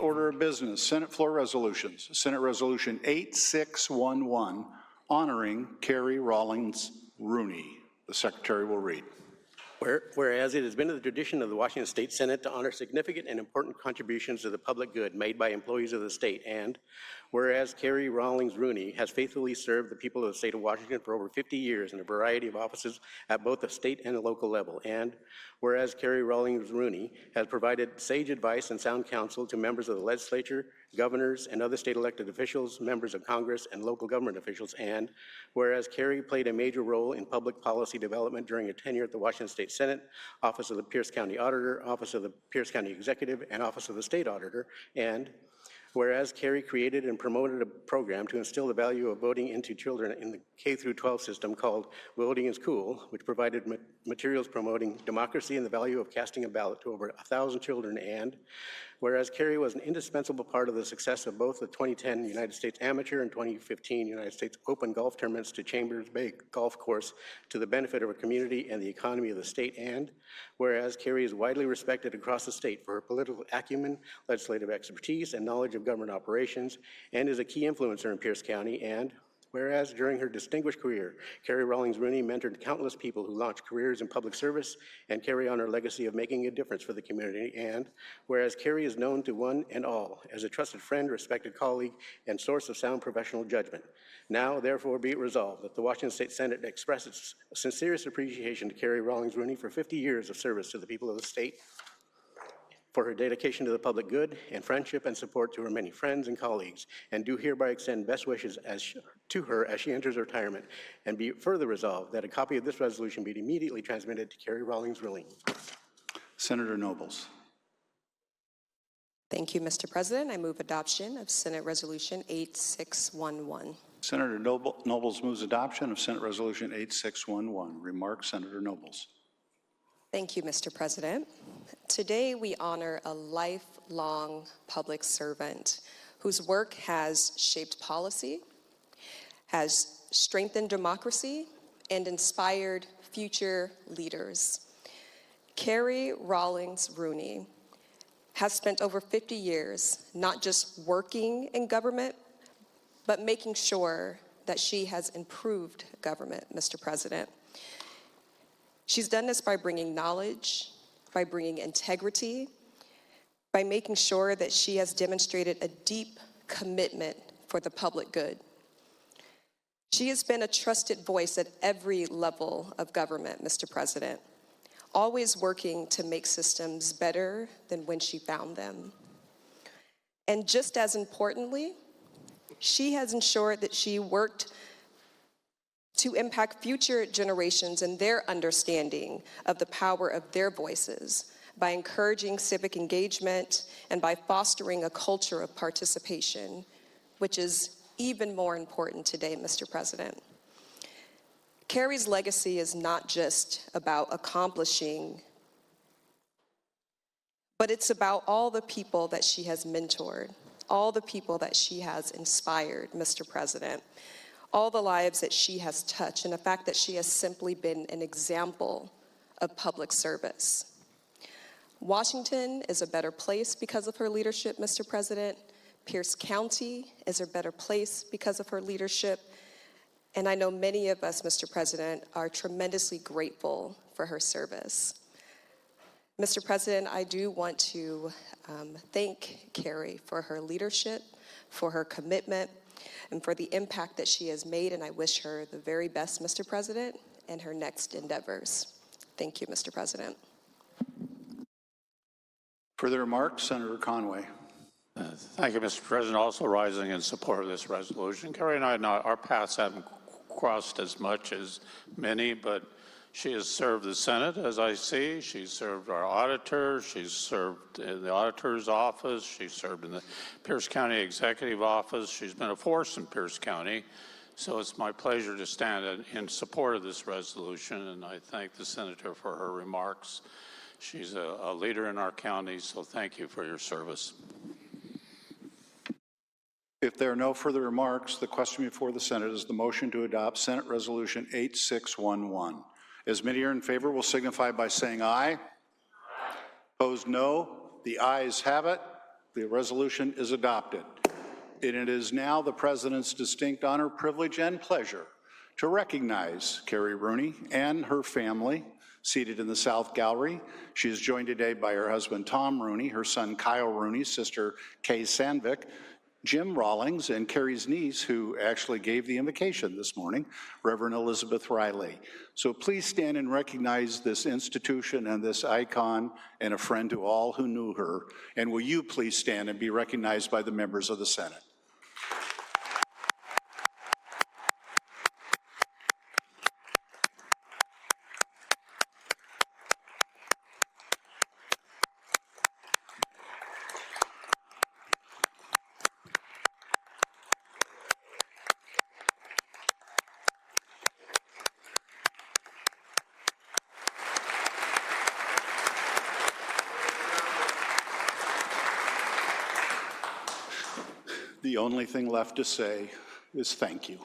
order of business, Senate floor resolutions. Senate Resolution 8611, honoring Keri Rooney. The Secretary will read. Whereas it has been the tradition of the Washington State Senate to honor significant and important contributions to the public good made by employees of the state, and whereas Keri Rooney has faithfully served the people of the state of Washington for over 50 years in a variety of offices at both the state and the local level, and whereas Keri Rooney has provided sage advice and sound counsel to members of the legislature, governors, and other state elected officials, members of Congress, and local government officials, and whereas Keri played a major role in public policy development during her tenure at the Washington State Senate, Office of the Pierce County Auditor, Office of the Pierce County Executive, and Office of the State Auditor, and whereas Keri created and promoted a program to instill the value of voting into children in the K-12 system called Voting is Cool, which provided materials promoting democracy and the value of casting a ballot to over 1,000 children, and whereas Keri was an indispensable part of the success of both the 2010 United States Amateur and 2015 United States Open golf tournaments to Chambers Bay Golf Course to the benefit of our community and the economy of the state, and whereas Keri is widely respected across the state for her political acumen, legislative expertise, and knowledge of government operations, and is a key influencer in Pierce County, and whereas during her distinguished career, Keri Rooney mentored countless people who launched careers in public service and carry on her legacy of making a difference for the community, and whereas Keri is known to one and all as a trusted friend, respected colleague, and source of sound professional judgment. Now, therefore, be it resolved that the Washington State Senate express its sincerest appreciation to Keri Rooney for 50 years of service to the people of the state, for her dedication to the public good and friendship and support to her many friends and colleagues, and do hereby extend best wishes to her as she enters retirement, and be further resolved that a copy of this resolution be immediately transmitted to Keri Rooney. Senator Nobles. Thank you, Mr. President. I move adoption of Senate Resolution 8611. Senator Nobles moves adoption of Senate Resolution 8611. Remarks, Senator Nobles. Thank you, Mr. President. Today we honor a lifelong public servant whose work has shaped policy, has strengthened democracy, and inspired future leaders. Keri Rooney has spent over 50 years not just working in government, but making sure that she has improved government, Mr. President. She's done this by bringing knowledge, by bringing integrity, by making sure that she has demonstrated a deep commitment for the public good. She has been a trusted voice at every level of government, Mr. President, always working to make systems better than when she found them. And just as importantly, she has ensured that she worked to impact future generations and their understanding of the power of their voices by encouraging civic engagement and by fostering a culture of participation, which is even more important today, Mr. President. Keri's legacy is not just about accomplishing, but it's about all the people that she has mentored, all the people that she has inspired, Mr. President, all the lives that she has touched, and the fact that she has simply been an example of public service. Washington is a better place because of her leadership, Mr. President. Pierce County is a better place because of her leadership. And I know many of us, Mr. President, are tremendously grateful for her service. Mr. President, I do want to thank Keri for her leadership, for her commitment, and for the impact that she has made, and I wish her the very best, Mr. President, in her next endeavors. Thank you, Mr. President. Further remarks, Senator Conway. Thank you, Mr. President. Also rising in support of this resolution. Keri and I, our paths haven't crossed as much as many, but she has served the Senate, as I see. She's served our auditor. She's served in the auditor's office. She's served in the Pierce County Executive Office. She's been a force in Pierce County. So it's my pleasure to stand in support of this resolution, and I thank the Senator for her remarks. She's a leader in our county, so thank you for your service. If there are no further remarks, the question before the Senate is the motion to adopt Senate Resolution 8611. As many are in favor will signify by saying aye. Opposed, no. The ayes have it. The resolution is adopted. And it is now the President's distinct honor, privilege, and pleasure to recognize Keri Rooney and her family seated in the South Gallery. She is joined today by her husband, Tom Rooney, her son, Kyle Rooney, sister, Kay Sandvik, Jim Rawlings, and Keri's niece, who actually gave the invocation this morning, Reverend Elizabeth Riley. So please stand and recognize this institution and this icon and a friend to all who knew her. And will you please stand and be recognized by the members of the Senate? The only thing left to say is thank you.